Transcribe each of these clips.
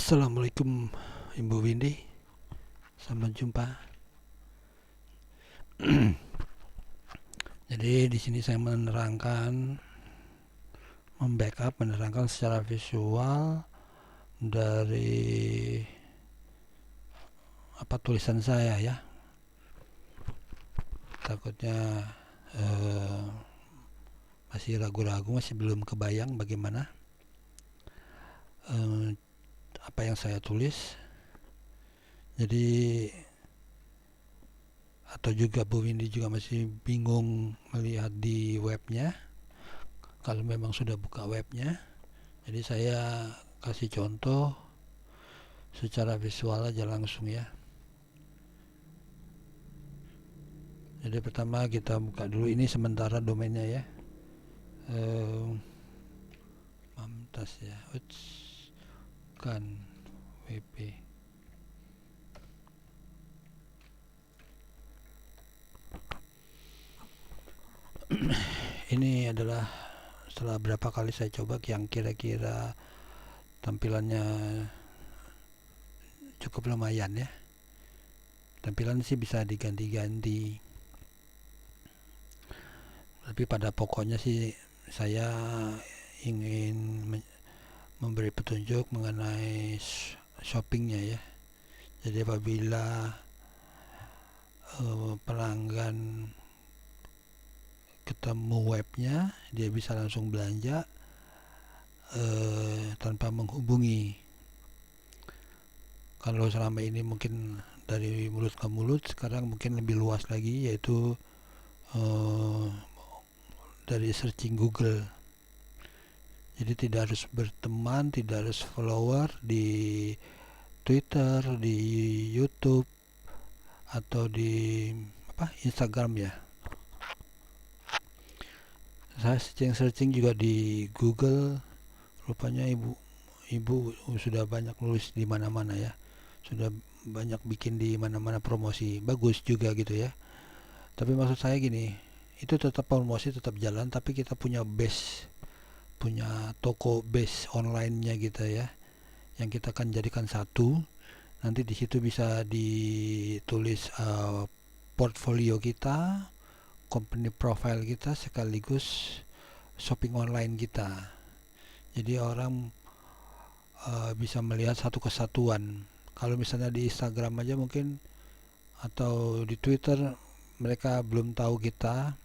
Assalamualaikum Ibu Windy, selamat jumpa. Jadi di sini saya menerangkan secara visual dari tulisan saya ya. Takutnya masih ragu-ragu, masih belum kebayang bagaimana apa yang saya tulis. Jadi atau juga Bu Windy juga masih bingung melihat di webnya, kalau memang sudah buka webnya. Jadi saya kasih contoh secara visual aja langsung ya. Jadi pertama kita buka dulu, ini sementara domainnya ya, Mamtas ya, kan WP. Ini adalah setelah berapa kali saya coba yang kira-kira tampilannya cukup lumayan ya. Tampilan sih bisa diganti-ganti, tapi pada pokoknya sih saya ingin memberi petunjuk mengenai shoppingnya ya. Jadi apabila pelanggan ketemu webnya, dia bisa langsung belanja tanpa menghubungi. Kalau selama ini mungkin dari mulut ke mulut, sekarang mungkin lebih luas lagi, yaitu dari searching Google. Jadi tidak harus berteman, tidak harus follower di Twitter, di YouTube, atau di Instagram ya. Saya searching juga di Google. Rupanya ibu sudah banyak nulis di mana-mana ya, sudah banyak bikin di mana-mana promosi, bagus juga gitu ya. Tapi maksud saya gini, itu tetap promosi, tetap jalan, tapi kita punya toko base online-nya gitu ya, yang kita akan jadikan satu. Nanti di situ bisa ditulis portfolio kita, company profile kita, sekaligus shopping online kita. Jadi orang bisa melihat satu kesatuan. Kalau misalnya di Instagram aja mungkin, atau di Twitter, mereka belum tahu kita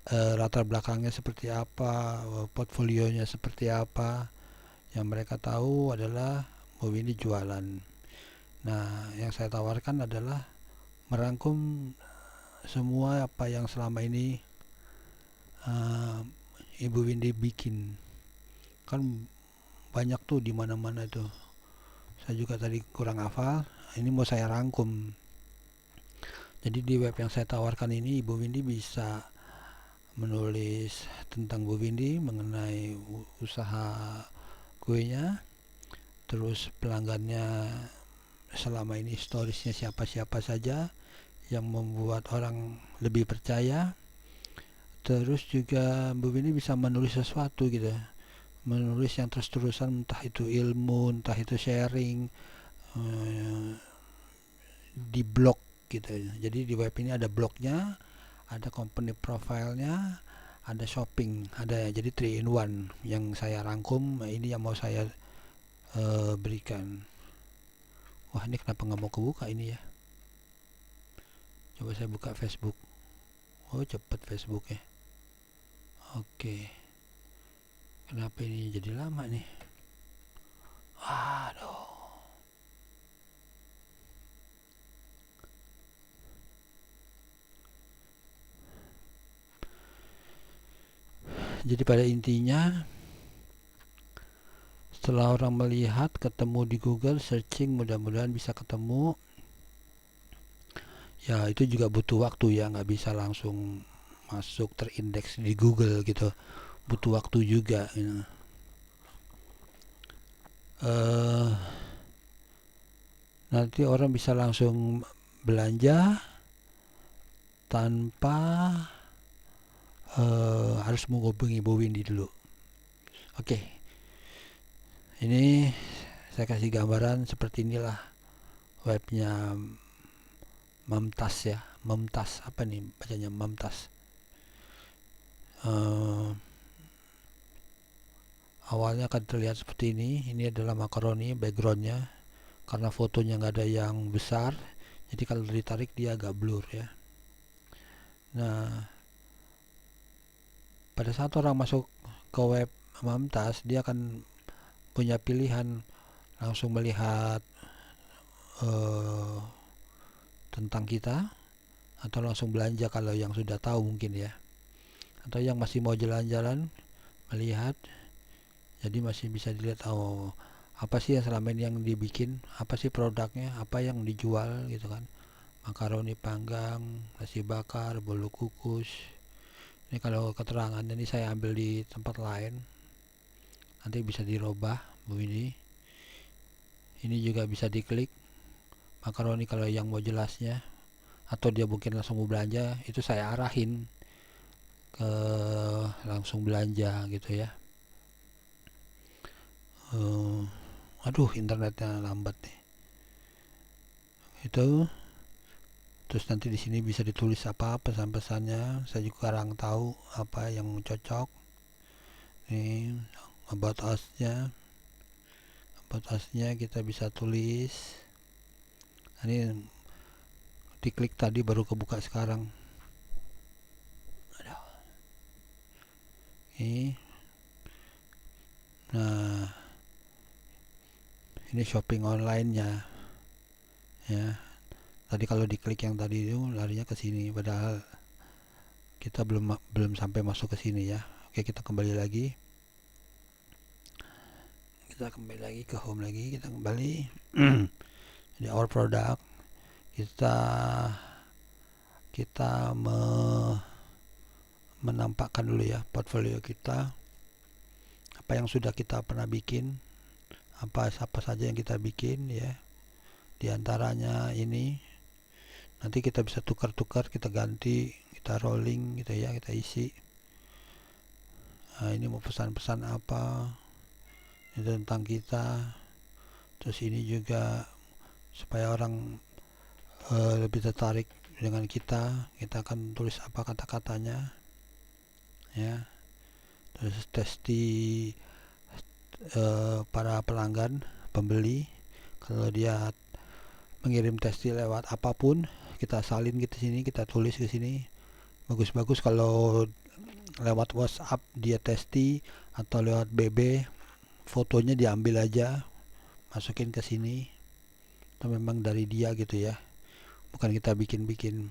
latar belakangnya seperti apa, portfolionya seperti apa. Yang mereka tahu adalah bahwa ini jualan. Nah, yang saya tawarkan adalah merangkum semua apa yang selama ini Ibu Windy bikin. Kan banyak tuh di mana-mana tuh. Saya juga tadi kurang hafal. Ini mau saya rangkum. Jadi di web yang saya tawarkan ini, Ibu Windy bisa menulis tentang Bu Windy, mengenai usaha kuenya, terus pelanggannya selama ini, storiesnya siapa-siapa saja yang membuat orang lebih percaya. Terus juga Bu Windy bisa menulis sesuatu gitu, menulis yang terus-terusan, entah itu ilmu, entah itu sharing di blog gitu. Jadi di web ini ada blognya, ada company profile-nya, ada shopping, ada, jadi 3 in 1 yang saya rangkum. Ini yang mau saya berikan. Wah, ini kenapa nggak mau kebuka ini ya? Coba saya buka Facebook. Oh, cepet Facebook ya. Oke. Kenapa ini jadi lama nih? Aduh. Jadi pada intinya, setelah orang melihat, ketemu di Google, searching, mudah-mudahan bisa ketemu. Ya, itu juga butuh waktu ya, nggak bisa langsung masuk terindeks di Google gitu, butuh waktu juga ya. Nanti orang bisa langsung belanja tanpa harus menghubungi Bu Windy dulu. Oke, ini saya kasih gambaran seperti inilah webnya Mamtas ya. Mamtas apa nih bacanya, Mamtas. Awalnya akan terlihat seperti ini adalah makaroni backgroundnya, karena fotonya nggak ada yang besar, jadi kalau ditarik dia agak blur ya. Nah, pada saat orang masuk ke web Mamtas, dia akan punya pilihan langsung melihat tentang kita, atau langsung belanja kalau yang sudah tahu mungkin ya, atau yang masih mau jalan-jalan melihat, jadi masih bisa dilihat apa sih yang selama ini yang dibikin, apa sih produknya, apa yang dijual gitu kan. Makaroni panggang, nasi bakar, bolu kukus. Ini kalau keterangan ini saya ambil di tempat lain, nanti bisa dirubah begini. Ini juga bisa diklik makaroni kalau yang mau jelasnya, atau dia mungkin langsung mau belanja, itu saya arahin ke langsung belanja gitu ya. Aduh, internetnya lambat nih. Itu terus nanti di sini bisa ditulis apa pesan-pesannya. Saya juga kurang tahu apa yang cocok. Nih about us-nya kita bisa tulis. Ini diklik tadi baru kebuka sekarang. Nah, ini shopping online-nya ya. Tadi kalau diklik yang tadi itu larinya ke sini, padahal kita belum sampai masuk ke sini ya. Oke, kita kembali lagi. Kita kembali lagi ke home lagi, kita kembali. Jadi our product, kita menampakkan dulu ya portfolio kita, apa yang sudah kita pernah bikin, apa saja yang kita bikin ya. Di antaranya ini nanti kita bisa tukar-tukar, kita ganti, kita rolling gitu ya, kita isi. Nah, ini mau pesan-pesan apa, ini tentang kita. Terus ini juga supaya orang lebih tertarik dengan kita akan tulis apa kata-katanya ya. Terus testi para pelanggan, pembeli, kalau dia mengirim testi lewat apapun, kita salin ke sini, kita tulis ke sini. Bagus-bagus kalau lewat WhatsApp dia testi, atau lewat BB, fotonya diambil aja, masukin ke sini. Itu memang dari dia gitu ya, bukan kita bikin-bikin.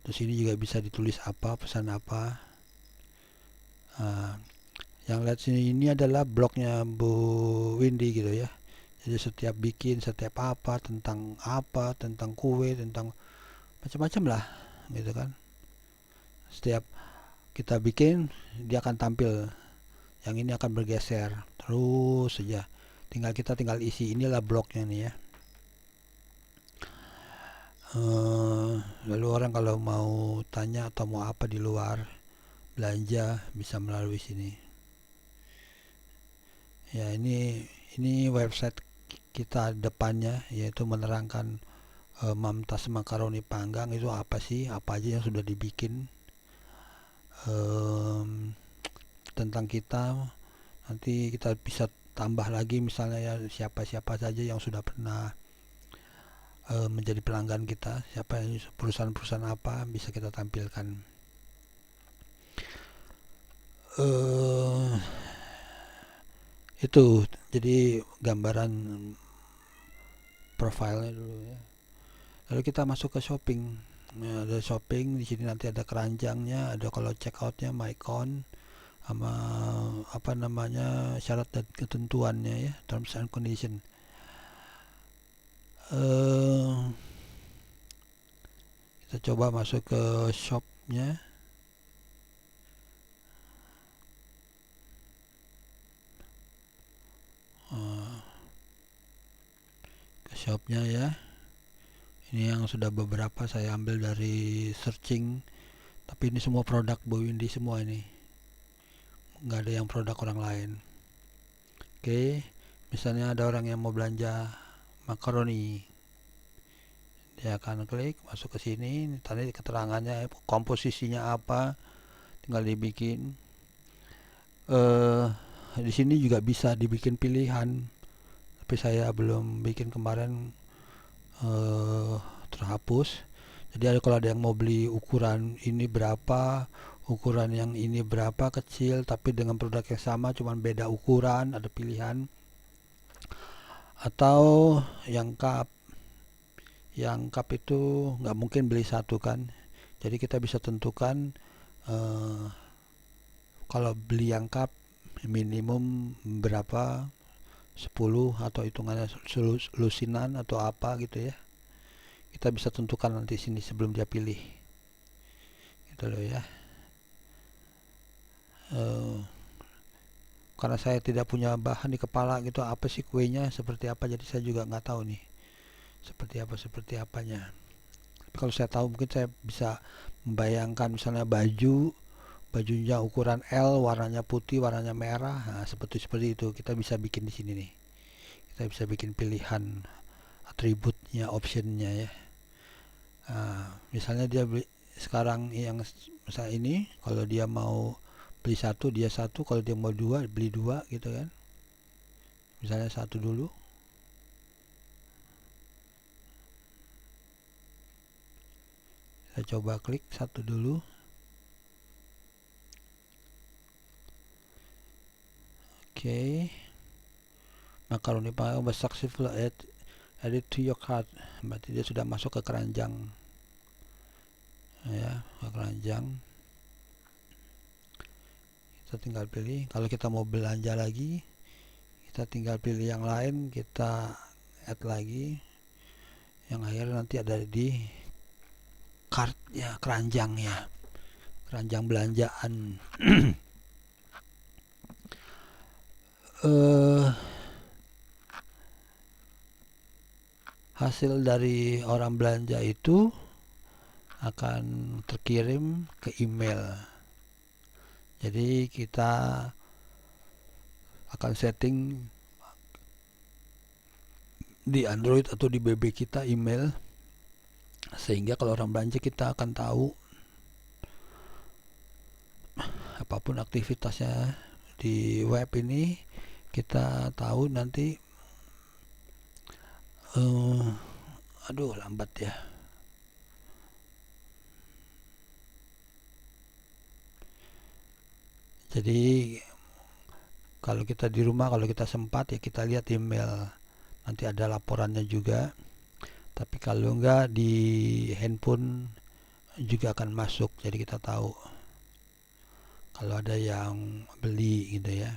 Terus ini juga bisa ditulis apa, pesan apa. Yang lihat sini ini adalah blognya Bu Windy gitu ya. Jadi setiap bikin, setiap apa, tentang kue, tentang macam-macam lah gitu kan. Setiap kita bikin, dia akan tampil. Yang ini akan bergeser terus saja. Kita tinggal isi. Inilah blognya nih ya. Lalu orang kalau mau tanya atau mau apa di luar belanja, bisa melalui sini. Ya, ini website kita depannya, yaitu menerangkan Mamtas makaroni panggang itu apa sih, apa aja yang sudah dibikin, tentang kita. Nanti kita bisa tambah lagi misalnya ya, siapa-siapa saja yang sudah pernah menjadi pelanggan kita, siapa yang perusahaan-perusahaan apa bisa kita tampilkan. Itu jadi gambaran profilnya dulu ya. Lalu kita masuk ke shopping. Nah, ada shopping di sini, nanti ada keranjangnya, ada kalau checkoutnya, my account, sama apa namanya syarat dan ketentuannya ya, terms and condition. Kita coba masuk ke shopnya. Ke shopnya ya. Ini yang sudah beberapa saya ambil dari searching, tapi ini semua produk Bu Windy semua ini, nggak ada yang produk orang lain. Oke, Misalnya ada orang yang mau belanja makaroni, dia akan klik masuk ke sini, tadi keterangannya komposisinya apa, tinggal dibikin. Di sini juga bisa dibikin pilihan, tapi saya belum bikin kemarin, terhapus. Jadi kalau ada yang mau beli ukuran ini berapa, ukuran yang ini berapa kecil, tapi dengan produk yang sama cuman beda ukuran, ada pilihan. Atau yang cup, itu nggak mungkin beli satu kan, jadi kita bisa tentukan kalau beli yang cup minimum berapa, 10 atau hitungannya lusinan atau apa gitu ya, kita bisa tentukan nanti sini sebelum dia pilih gitu loh ya. Karena saya tidak punya bahan di kepala gitu, apa sih kuenya seperti apa, jadi saya juga nggak tahu nih seperti apanya. Tapi kalau saya tahu mungkin saya bisa membayangkan, misalnya bajunya ukuran L, warnanya putih, warnanya merah, nah, seperti itu kita bisa bikin di sini nih, kita bisa bikin pilihan atributnya, optionnya ya. Misalnya dia beli sekarang yang misalnya ini, kalau dia mau beli satu dia satu, kalau dia mau dua beli dua gitu kan, misalnya satu dulu. Saya coba klik satu dulu. Oke. Makaroni panggang was successful added to your cart. Berarti dia sudah masuk ke keranjang. Ya, ke keranjang. Kita tinggal pilih. Kalau kita mau belanja lagi, kita tinggal pilih yang lain, kita add lagi. Yang akhirnya nanti ada di cart ya, keranjang ya. Keranjang belanjaan. Hasil dari orang belanja itu akan terkirim ke email. Jadi kita akan setting di Android atau di BB kita email, sehingga kalau orang belanja kita akan tahu apapun aktivitasnya di web ini, kita tahu nanti. Aduh lambat ya. Jadi kalau kita di rumah, kalau kita sempat ya kita lihat email, nanti ada laporannya juga. Tapi kalau enggak, di handphone juga akan masuk, jadi kita tahu kalau ada yang beli gitu ya.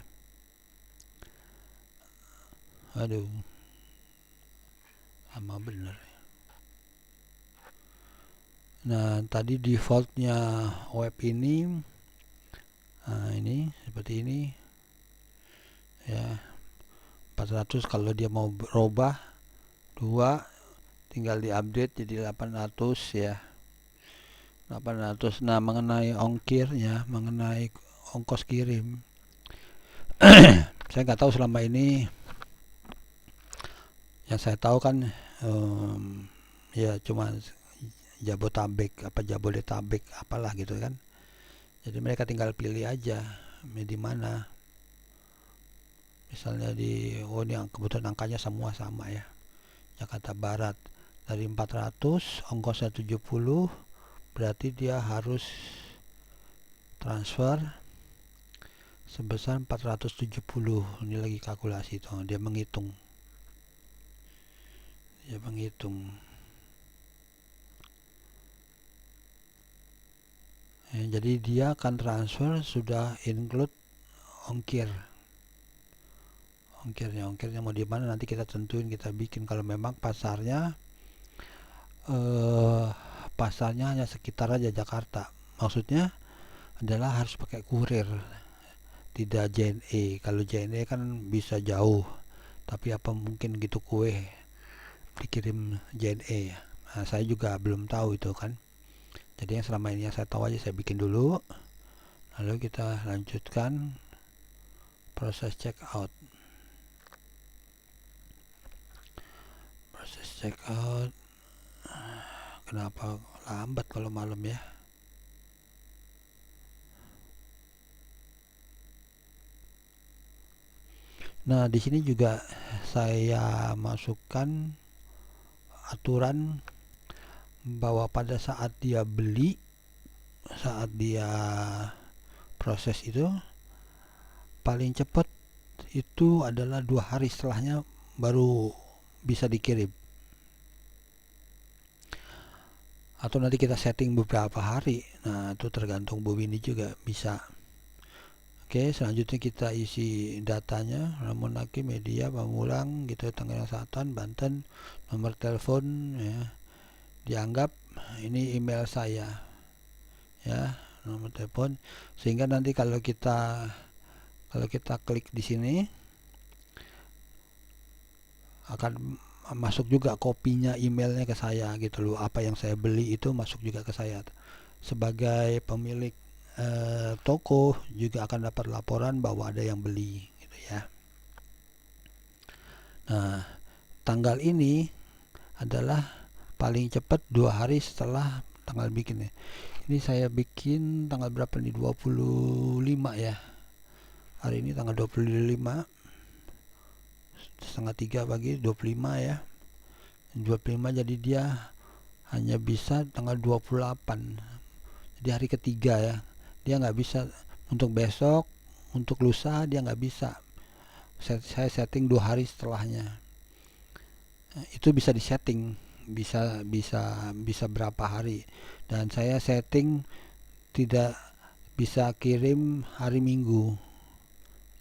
Aduh, lama bener. Nah, tadi defaultnya web ini, ini seperti ini ya, 400. Kalau dia mau berubah 2, tinggal diupdate jadi 800 ya, 800. Nah, mengenai ongkirnya, mengenai ongkos kirim, saya nggak tahu selama ini. Yang saya tahu kan ya cuma Jabodetabek apalah gitu kan. Jadi mereka tinggal pilih aja di mana. Misalnya ini kebetulan angkanya semua sama ya. Jakarta Barat dari 400, ongkosnya 70, berarti dia harus transfer sebesar 470. Ini lagi kalkulasi tuh, dia menghitung. Jadi dia akan transfer sudah include ongkirnya mau di mana nanti kita tentuin, kita bikin. Kalau memang pasarnya hanya sekitar aja Jakarta, maksudnya adalah harus pakai kurir, tidak JNE. Kalau JNE kan bisa jauh, tapi apa mungkin gitu kue dikirim JNE ya. Nah, saya juga belum tahu itu kan. Jadi yang selama ini yang saya tahu aja saya bikin dulu, lalu kita lanjutkan proses check out. check out. Kenapa lambat kalau malam ya? Nah, di sini juga saya masukkan aturan bahwa pada saat dia beli, saat dia proses itu, paling cepat itu adalah 2 hari setelahnya baru bisa dikirim. Atau nanti kita setting beberapa hari. Nah, itu tergantung Bu Windy juga bisa. Oke, selanjutnya kita isi datanya, namun lagi media Pamulang gitu, Tangerang Selatan, Banten, nomor telepon ya, dianggap ini email saya ya, nomor telepon, sehingga nanti kalau kita klik di sini akan masuk juga kopinya emailnya ke saya gitu loh. Apa yang saya beli itu masuk juga ke saya. Sebagai pemilik toko juga akan dapat laporan bahwa ada yang beli gitu ya. Nah, tanggal ini adalah paling cepat 2 hari setelah tanggal bikin ya. Ini saya bikin tanggal berapa nih? 25 ya. Hari ini tanggal 25, setengah 3 pagi, 25 ya. 25, jadi dia hanya bisa tanggal 28. Jadi hari ketiga ya. Dia nggak bisa untuk besok, untuk lusa dia nggak bisa. Saya setting 2 hari setelahnya. Itu bisa disetting, bisa berapa hari. Dan saya setting tidak bisa kirim hari Minggu.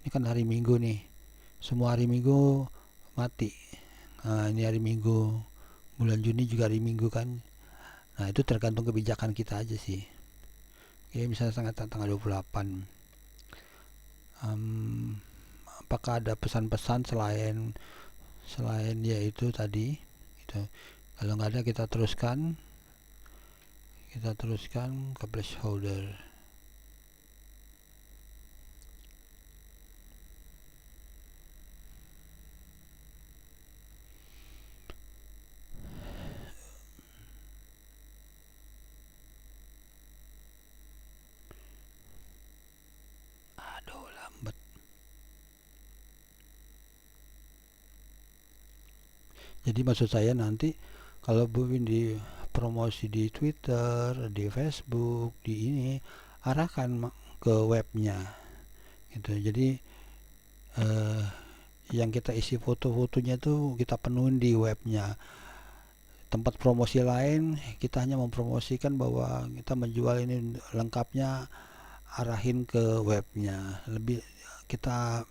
Ini kan hari Minggu nih. Semua hari Minggu mati. Nah, ini hari Minggu. Bulan Juni juga hari Minggu kan. Nah, itu tergantung kebijakan kita aja sih. Oke, misalnya tanggal 28. Apakah ada pesan-pesan selain yaitu tadi gitu. Kalau nggak ada, kita teruskan ke placeholder. Aduh, lambat. Jadi maksud saya nanti kalau Bu Windy promosi di Twitter, di Facebook, di ini, arahkan ke webnya gitu. Jadi yang kita isi foto-fotonya tuh kita penuhin di webnya. Tempat promosi lain kita hanya mempromosikan bahwa kita menjual ini lengkapnya, arahin ke webnya. Lebih kita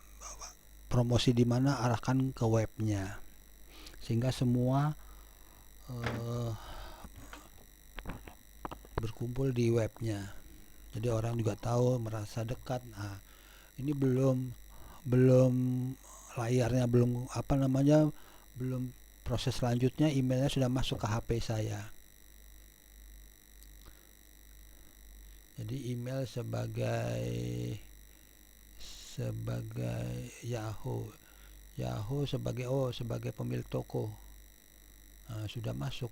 promosi di mana, arahkan ke webnya, sehingga semua berkumpul di webnya. Jadi orang juga tahu, merasa dekat. Nah, ini belum layarnya, belum belum proses selanjutnya, emailnya sudah masuk ke HP saya. Jadi email sebagai Yahoo sebagai pemilik toko. Nah, sudah masuk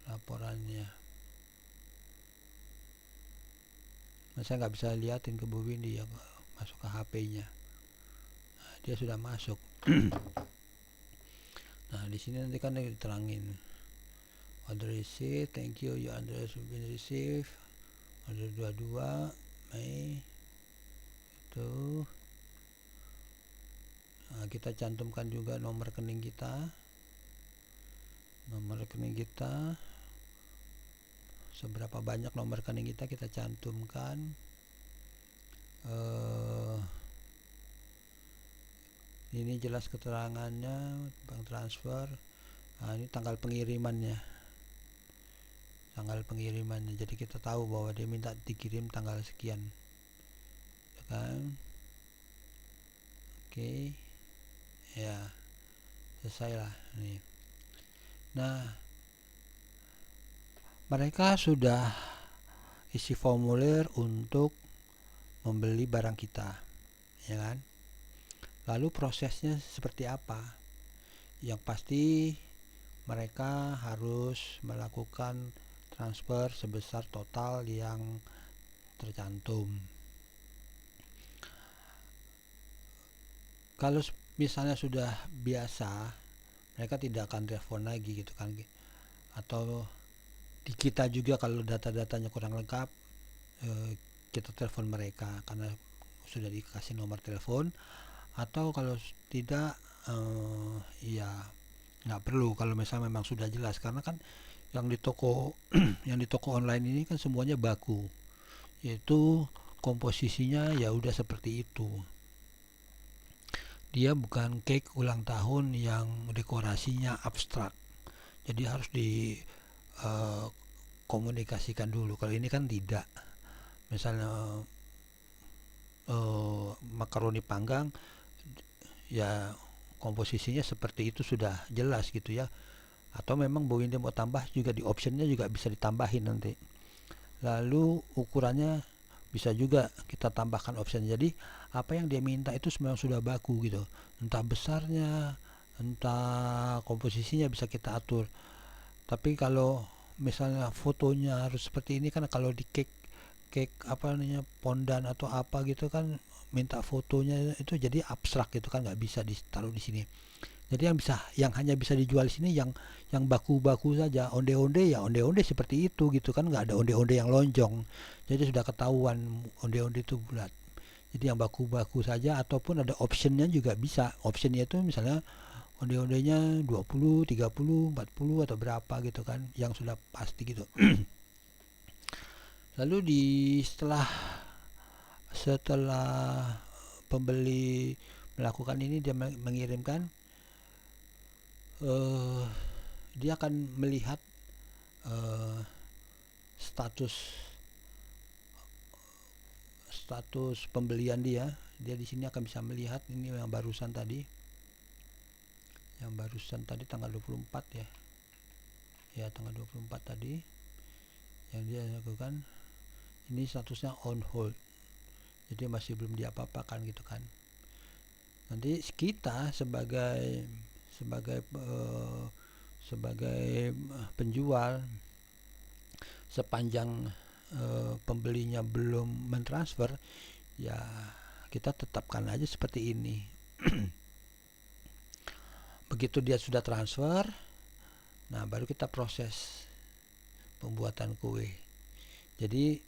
laporannya. Nah, saya nggak bisa liatin ke Bu Windy ya, masuk ke HP-nya. Nah, dia sudah masuk. Nah, di sini nanti kan diterangin order receipt, thank you, your order has been received. Order 22 Mei itu. Nah, kita cantumkan juga nomor rekening kita. Seberapa banyak nomor rekening kita cantumkan. Ini jelas keterangannya, bank transfer. Nah, ini tanggal pengirimannya. Jadi kita tahu bahwa dia minta dikirim tanggal sekian, ya kan? Oke. Ya, selesai lah nih. Nah, mereka sudah isi formulir untuk membeli barang kita, ya kan? Lalu prosesnya seperti apa? Yang pasti mereka harus melakukan transfer sebesar total yang tercantum. Kalau misalnya sudah biasa, mereka tidak akan telepon lagi gitu kan, atau di kita juga kalau data-datanya kurang lengkap, kita telepon mereka karena sudah dikasih nomor telepon, atau kalau tidak, ya nggak perlu kalau misalnya memang sudah jelas, karena kan yang di toko yang di toko online ini kan semuanya baku, yaitu komposisinya ya udah seperti itu. Dia bukan cake ulang tahun yang dekorasinya abstrak, jadi harus di komunikasikan dulu. Kalau ini kan tidak, misalnya makaroni panggang ya komposisinya seperti itu sudah jelas gitu ya, atau memang Bu Windy mau tambah juga, di optionnya juga bisa ditambahin nanti. Lalu ukurannya bisa juga kita tambahkan option, jadi apa yang dia minta itu sebenarnya sudah baku gitu, entah besarnya entah komposisinya bisa kita atur. Tapi kalau misalnya fotonya harus seperti ini kan, kalau di cake cake apa namanya pondan atau apa gitu kan, minta fotonya itu jadi abstrak gitu kan, nggak bisa ditaruh di sini. Jadi yang hanya bisa dijual di sini yang baku-baku saja, onde-onde ya onde-onde seperti itu gitu kan, nggak ada onde-onde yang lonjong. Jadi sudah ketahuan onde-onde itu bulat. Jadi yang baku-baku saja, ataupun ada optionnya juga bisa. Optionnya itu misalnya onde-ondenya 20, 30, 40 atau berapa gitu kan, yang sudah pasti gitu. Lalu setelah setelah pembeli melakukan ini, dia mengirimkan, dia akan melihat status status pembelian dia. Dia di sini akan bisa melihat ini yang barusan tadi. Yang barusan tadi tanggal 24 ya. Ya, tanggal 24 tadi yang dia lakukan. Ini statusnya on hold. Jadi masih belum diapa-apakan gitu kan. Nanti kita sebagai penjual, sepanjang pembelinya belum mentransfer, ya kita tetapkan aja seperti ini. Begitu dia sudah transfer, nah baru kita proses pembuatan kue. Jadi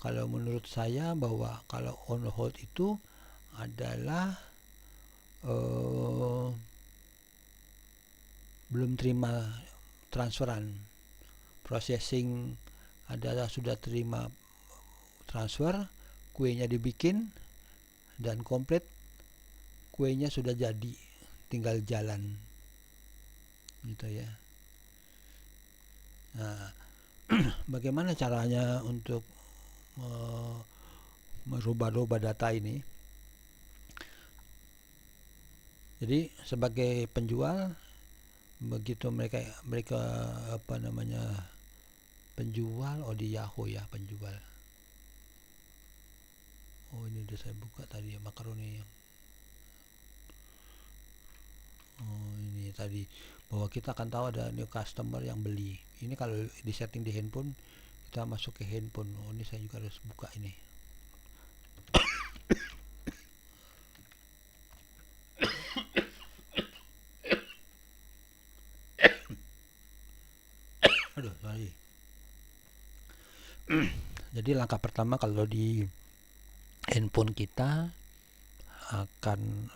kalau menurut saya bahwa kalau on hold itu adalah belum terima transferan. Processing adalah sudah terima transfer, kuenya dibikin dan komplit, kuenya sudah jadi, tinggal jalan gitu ya. Nah, bagaimana caranya untuk merubah-rubah data ini? Jadi sebagai penjual, begitu mereka apa namanya penjual, di Yahoo ya penjual. Ini udah saya buka tadi ya, makaroni. Ini tadi bahwa kita akan tahu ada new customer yang beli. Ini kalau di setting di handphone, kita masuk ke handphone. Ini saya juga harus buka ini. Aduh, sorry. Jadi langkah pertama kalau di handphone kita akan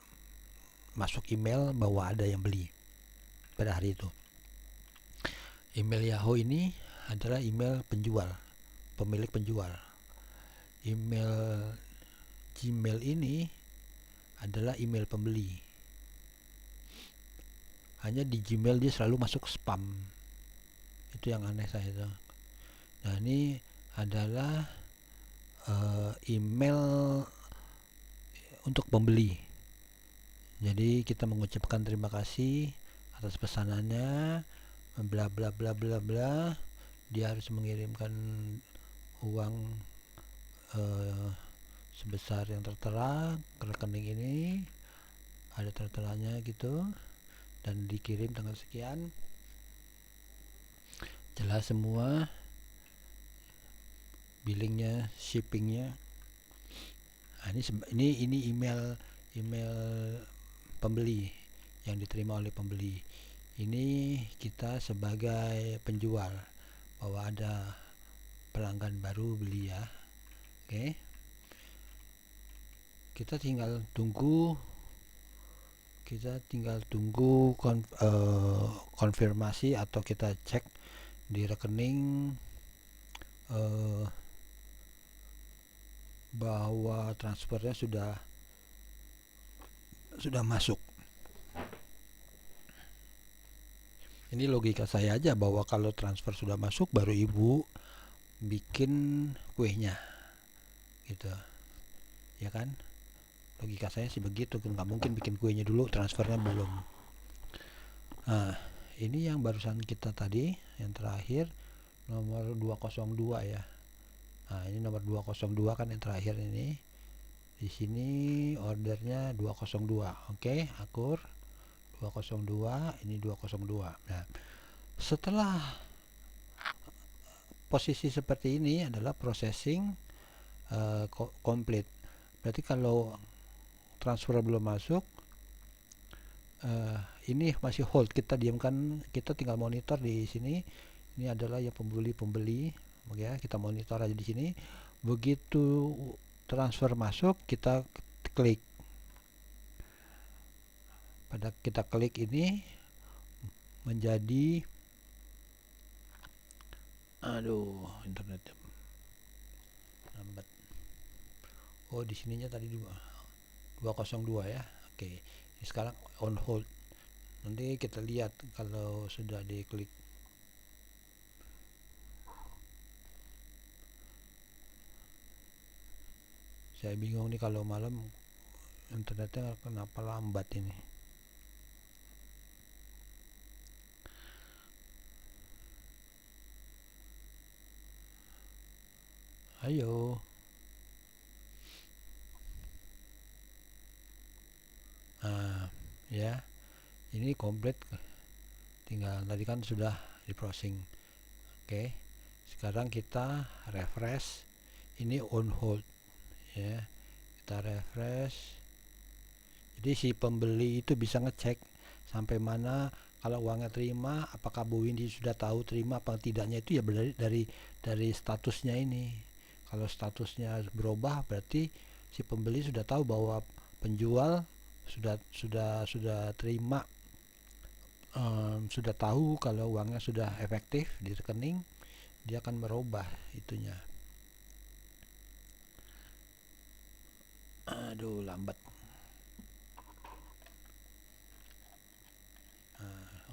masuk email bahwa ada yang beli pada hari itu. Email Yahoo ini adalah email penjual, pemilik penjual. Email Gmail ini adalah email pembeli. Hanya di Gmail dia selalu masuk spam. Itu yang aneh saya itu. Nah, ini adalah email untuk pembeli. Jadi kita mengucapkan terima kasih atas pesanannya, bla bla bla bla bla. Dia harus mengirimkan uang sebesar yang tertera ke rekening ini, ada terteranya gitu, dan dikirim tanggal sekian. jelas semua, billingnya, shippingnya. Nah, ini email email pembeli yang diterima oleh pembeli. Ini kita sebagai penjual bahwa ada pelanggan baru beli ya. Oke. Kita tinggal tunggu konfirmasi atau kita cek di rekening bahwa transfernya sudah masuk. Ini logika saya aja bahwa kalau transfer sudah masuk baru ibu bikin kuenya gitu ya kan, logika saya sih begitu, nggak mungkin bikin kuenya dulu transfernya belum. Nah ini yang barusan kita tadi yang terakhir nomor 202 ya. Nah ini nomor 202 kan yang terakhir ini, di sini ordernya 202. Oke, akur 202, ini 202. Nah setelah posisi seperti ini adalah processing complete. Berarti kalau transfer belum masuk, ini masih hold, kita diamkan, kita tinggal monitor di sini. Ini adalah ya pembeli ya, kita monitor aja di sini. Begitu transfer masuk kita klik, pada kita klik ini menjadi internet lambat. Oh di sininya tadi 202 ya. Oke, ini sekarang on hold. Nanti kita lihat kalau sudah diklik. Saya bingung nih kalau malam internetnya kenapa lambat ini. Ayo. Nah, ya. Ini komplit. Tinggal tadi kan sudah di browsing. Oke. Sekarang kita refresh. Ini on hold ya. Kita refresh. Jadi si pembeli itu bisa ngecek sampai mana, kalau uangnya terima, apakah Bu Windy sudah tahu terima apa tidaknya, itu ya dari statusnya ini. Kalau statusnya berubah berarti si pembeli sudah tahu bahwa penjual sudah terima, sudah tahu kalau uangnya sudah efektif di rekening, dia akan merubah itunya. Aduh lambat.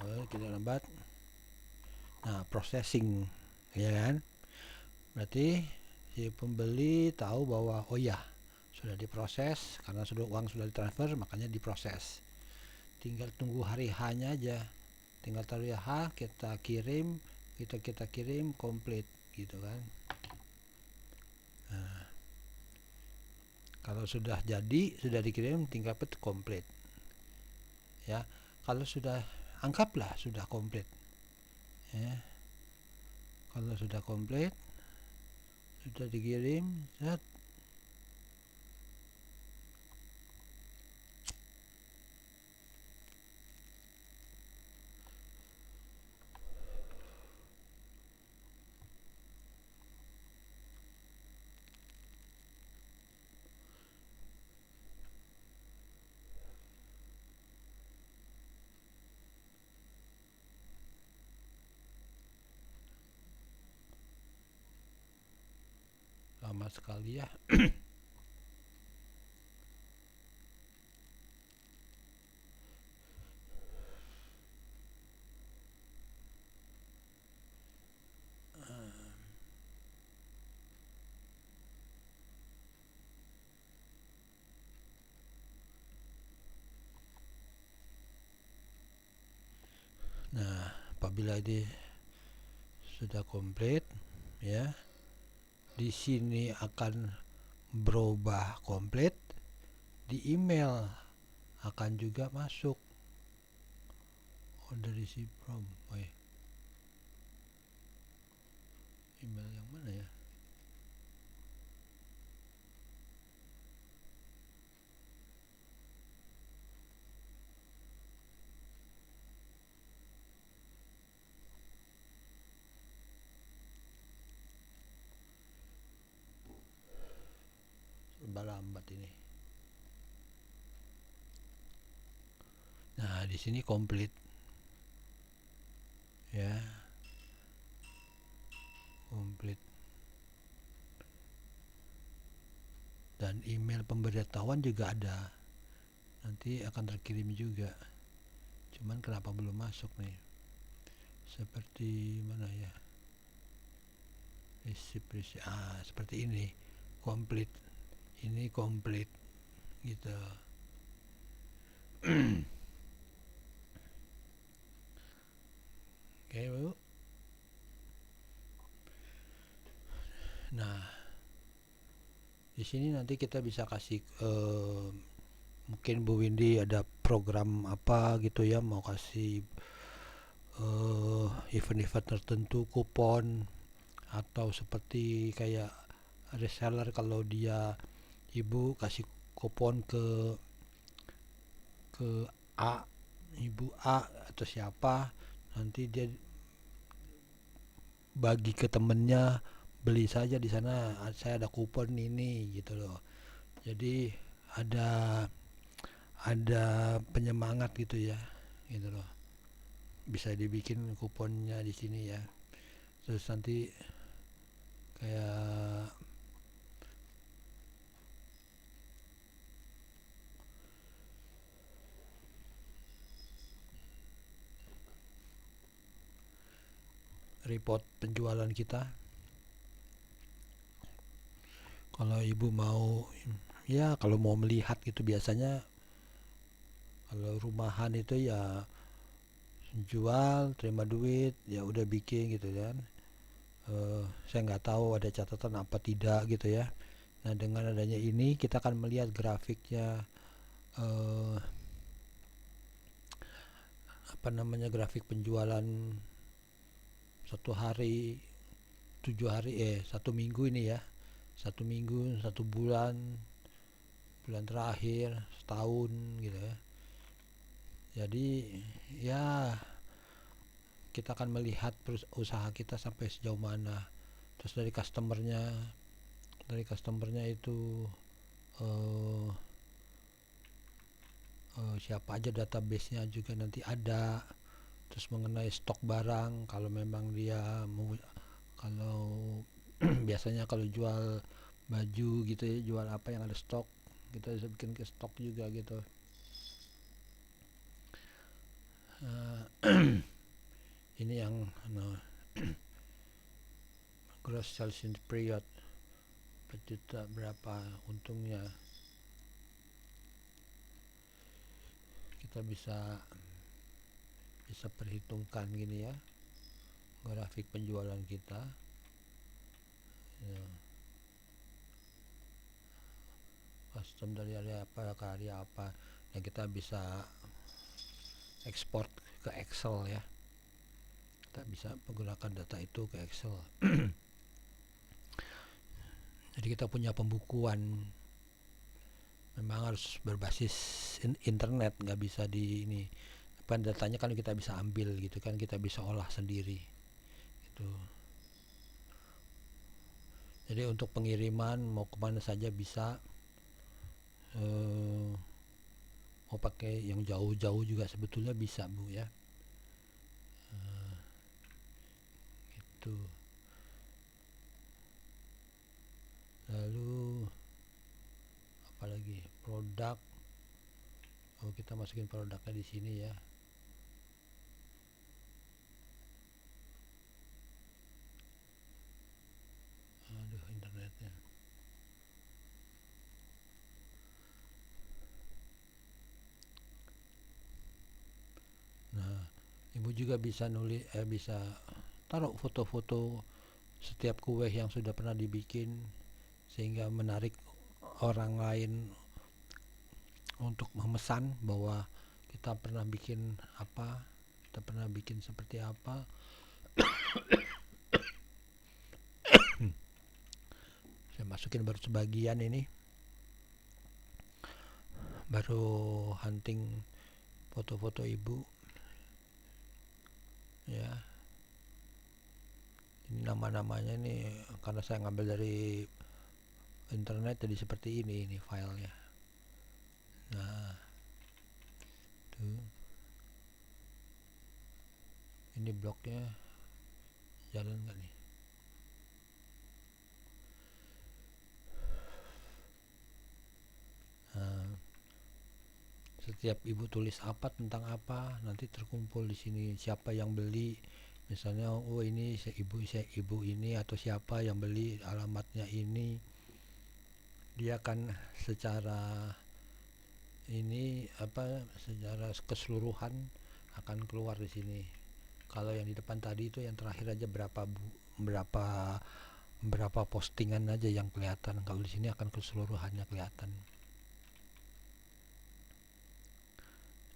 Kita lambat. Nah processing ya kan, berarti si pembeli tahu bahwa oh ya sudah diproses, karena uang sudah ditransfer makanya diproses. Tinggal tunggu hari H-nya aja, tinggal taruh ya H, kita kirim komplit gitu kan. Nah, kalau sudah jadi, sudah dikirim, tinggal pet komplit ya. Kalau sudah, anggaplah sudah komplit ya. Kalau sudah komplit, sudah dikirim, set. Lama sekali ya. Nah, apabila ini sudah komplit ya, di sini akan berubah komplit, di email akan juga masuk order receipt from. Email yang mana ya? Serba lambat ini. Nah, di sini komplit ya, komplit. Dan email pemberitahuan juga ada. Nanti akan terkirim juga. Cuman kenapa belum masuk nih? Seperti mana ya? Seperti ini. Komplit. Ini komplit gitu. Oke, Bu. Nah, di sini nanti kita bisa kasih mungkin Bu Windy ada program apa gitu ya, mau kasih event-event tertentu, kupon, atau seperti kayak reseller kalau dia ibu kasih kupon ke A, ibu A atau siapa, nanti dia bagi ke temennya, beli saja di sana, saya ada kupon ini gitu loh. Jadi ada penyemangat gitu ya, gitu loh. Bisa dibikin kuponnya di sini ya. Terus nanti kayak report penjualan kita. Kalau ibu mau, ya kalau mau melihat gitu, biasanya kalau rumahan itu ya jual terima duit ya udah bikin gitu kan. Saya nggak tahu ada catatan apa tidak gitu ya. Nah, dengan adanya ini kita akan melihat grafiknya, eh, apa namanya, grafik penjualan satu hari, 7 hari, 1 minggu ini ya, 1 minggu, 1 bulan, bulan terakhir, setahun gitu ya. Jadi ya kita akan melihat usaha kita sampai sejauh mana. Terus dari customernya itu eh, siapa aja, database-nya juga nanti ada. Terus mengenai stok barang, kalau memang dia mau, kalau biasanya kalau jual baju gitu ya, jual apa yang ada stok, kita bisa bikin ke stok juga gitu. Ini yang gross sales in the period per juta berapa untungnya, kita bisa perhitungkan gini ya, grafik penjualan kita ya, custom dari area apa ke area apa, yang kita bisa ekspor ke Excel ya. Kita bisa menggunakan data itu ke Excel. Jadi kita punya pembukuan, memang harus berbasis internet, nggak bisa di ini. Datanya kan kita bisa ambil gitu kan, kita bisa olah sendiri gitu. Jadi untuk pengiriman mau kemana saja bisa, mau pakai yang jauh-jauh juga sebetulnya bisa Bu ya. Itu lalu apalagi produk, kita masukin produknya di sini ya. Aduh, internetnya. Nah, ibu juga bisa bisa taruh foto-foto setiap kue yang sudah pernah dibikin, sehingga menarik orang lain untuk memesan bahwa kita pernah bikin apa, kita pernah bikin seperti apa. masukin baru sebagian ini, baru hunting foto-foto ibu ya. Ini nama-namanya nih karena saya ngambil dari internet jadi seperti ini filenya. Nah tuh, ini bloknya jalan nggak nih? Nah, setiap ibu tulis apa tentang apa nanti terkumpul di sini, siapa yang beli, misalnya oh ini ibu ini atau siapa yang beli, alamatnya ini, dia akan secara ini secara keseluruhan akan keluar di sini. Kalau yang di depan tadi itu yang terakhir aja berapa postingan aja yang kelihatan. Kalau di sini akan keseluruhannya kelihatan.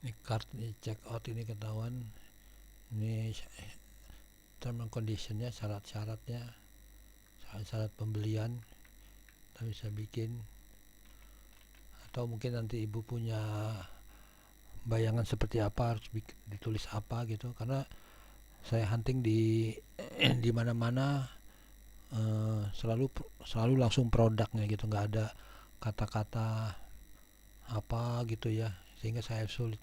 Ini card, ini check out, ini ketahuan. Ini term and conditionnya, syarat-syaratnya, syarat pembelian kita bisa bikin. Atau mungkin nanti ibu punya bayangan seperti apa, harus ditulis apa gitu, karena saya hunting di mana-mana selalu langsung produknya gitu, nggak ada kata-kata apa gitu ya, sehingga saya sulit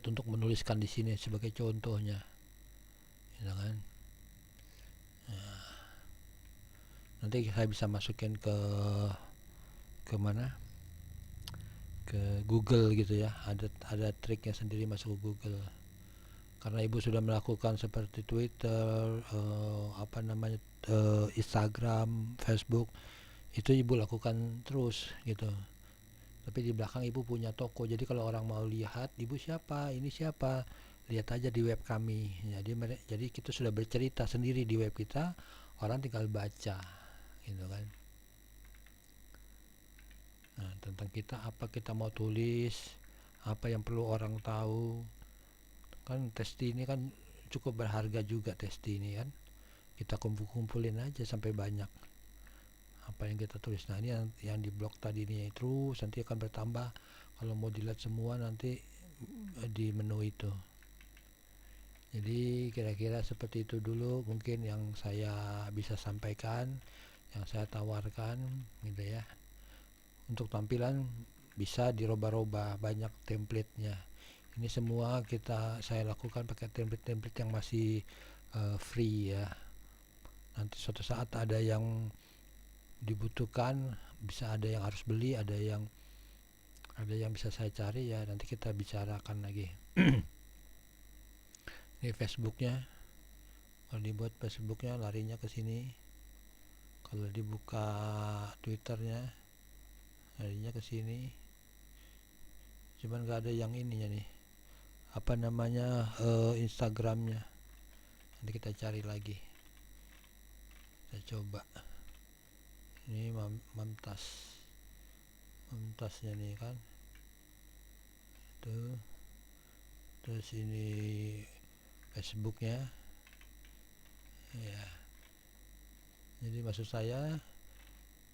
untuk menuliskan di sini sebagai contohnya, gitu kan. Nah, nanti saya bisa masukin ke mana, ke Google gitu ya, ada triknya sendiri masuk ke Google. Karena ibu sudah melakukan seperti Twitter, Instagram, Facebook, itu ibu lakukan terus gitu. Tapi di belakang ibu punya toko, jadi kalau orang mau lihat ibu siapa, ini siapa, lihat aja di web kami. Jadi kita sudah bercerita sendiri di web kita, orang tinggal baca gitu kan. Nah, tentang kita, apa kita mau tulis, apa yang perlu orang tahu. Kan testi ini kan cukup berharga juga, testi ini kan. Kita kumpulin aja sampai banyak apa yang kita tulis. Nah, ini yang di blog tadi ini terus nanti akan bertambah kalau mau dilihat semua nanti di menu itu. Jadi kira-kira seperti itu dulu mungkin yang saya bisa sampaikan, yang saya tawarkan gitu ya. Untuk tampilan bisa dirubah-rubah, banyak template-nya. Ini semua saya lakukan pakai template-template yang masih free ya. Nanti suatu saat ada yang dibutuhkan, bisa ada yang harus beli, ada yang bisa saya cari ya, nanti kita bicarakan lagi. Ini Facebooknya, kalau dibuat Facebooknya larinya ke sini, kalau dibuka Twitternya larinya ke sini, cuman nggak ada yang ininya nih, Instagramnya. Nanti kita cari lagi, kita coba. Ini Mamtasnya nih kan tuh, terus ini Facebooknya ya. Jadi maksud saya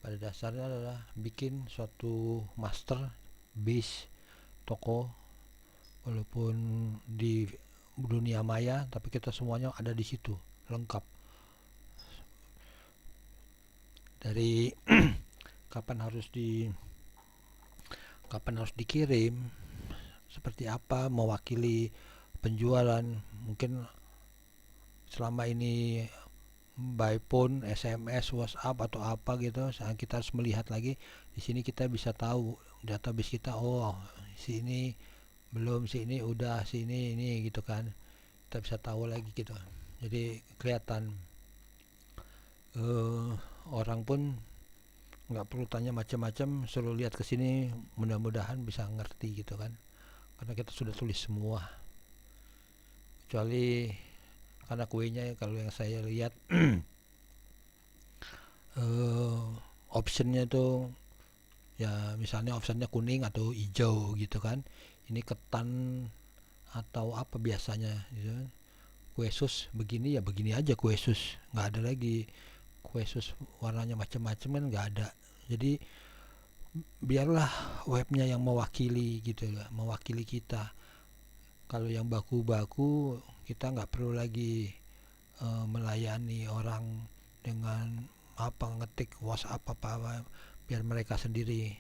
pada dasarnya adalah bikin suatu master base toko, walaupun di dunia maya tapi kita semuanya ada di situ lengkap, dari kapan harus dikirim, seperti apa, mewakili penjualan, mungkin selama ini by phone, SMS, WhatsApp atau apa gitu. Saat kita harus melihat lagi di sini, kita bisa tahu database kita, oh sini belum, sini udah, sini ini gitu kan, kita bisa tahu lagi gitu. Jadi kelihatan orang pun nggak perlu tanya macam-macam, suruh lihat ke sini, mudah-mudahan bisa ngerti gitu kan, karena kita sudah tulis semua. Kecuali karena kuenya kalau yang saya lihat optionnya tuh ya, misalnya optionnya kuning atau hijau gitu kan, ini ketan atau apa biasanya gitu kan. kue sus begini ya begini aja, kue sus nggak ada lagi kue sus warnanya macam-macam kan, nggak ada. Jadi biarlah webnya yang mewakili gitu ya, mewakili kita. Kalau yang baku-baku kita nggak perlu lagi melayani orang dengan ngetik WhatsApp apa biar mereka sendiri.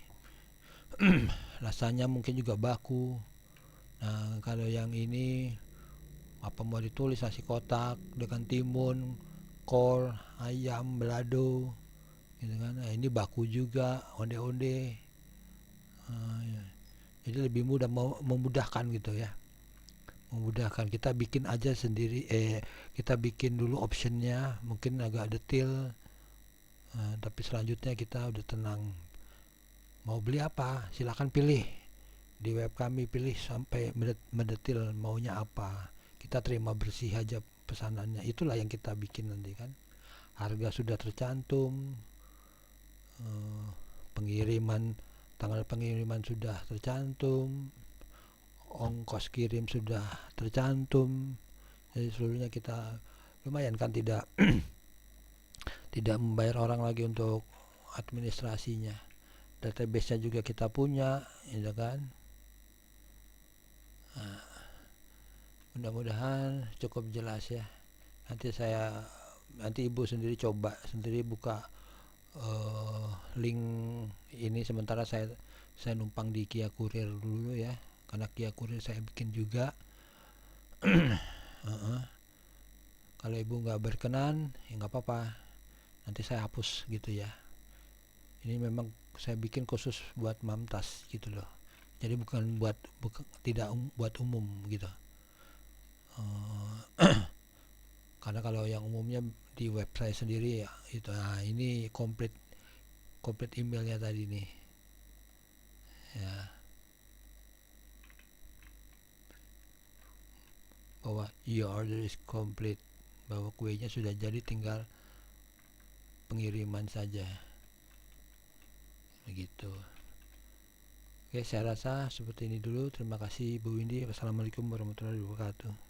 Rasanya mungkin juga baku. Nah kalau yang ini apa mau ditulis nasi kotak dengan timun, kol, ayam, balado gitu kan. Nah, ini baku juga, onde-onde. Ya. Jadi lebih mudah, memudahkan gitu ya, memudahkan. Kita bikin aja sendiri, kita bikin dulu optionnya mungkin agak detail, tapi selanjutnya kita udah tenang. Mau beli apa silakan pilih di web kami, pilih sampai mendetil maunya apa, kita terima bersih aja pesanannya. Itulah yang kita bikin nanti kan. Harga sudah tercantum, pengiriman, tanggal pengiriman sudah tercantum, ongkos kirim sudah tercantum. Jadi seluruhnya kita lumayan kan, tidak tidak membayar orang lagi untuk administrasinya. Database-nya juga kita punya, ya kan. Nah, mudah-mudahan cukup jelas ya. Nanti ibu sendiri coba sendiri buka link ini. Sementara saya numpang di Kia Courier dulu ya, karena Kia Courier saya bikin juga. Kalau ibu nggak berkenan ya nggak apa-apa, nanti saya hapus gitu ya. Ini memang saya bikin khusus buat Mamtas gitu loh, jadi bukan tidak buat umum gitu. Karena kalau yang umumnya di web saya sendiri ya itu. Nah ini komplit emailnya tadi nih ya, bahwa your order is complete, bahwa kuenya sudah jadi, tinggal pengiriman saja begitu. Oke, saya rasa seperti ini dulu. Terima kasih Bu Windy. Wassalamualaikum warahmatullahi wabarakatuh.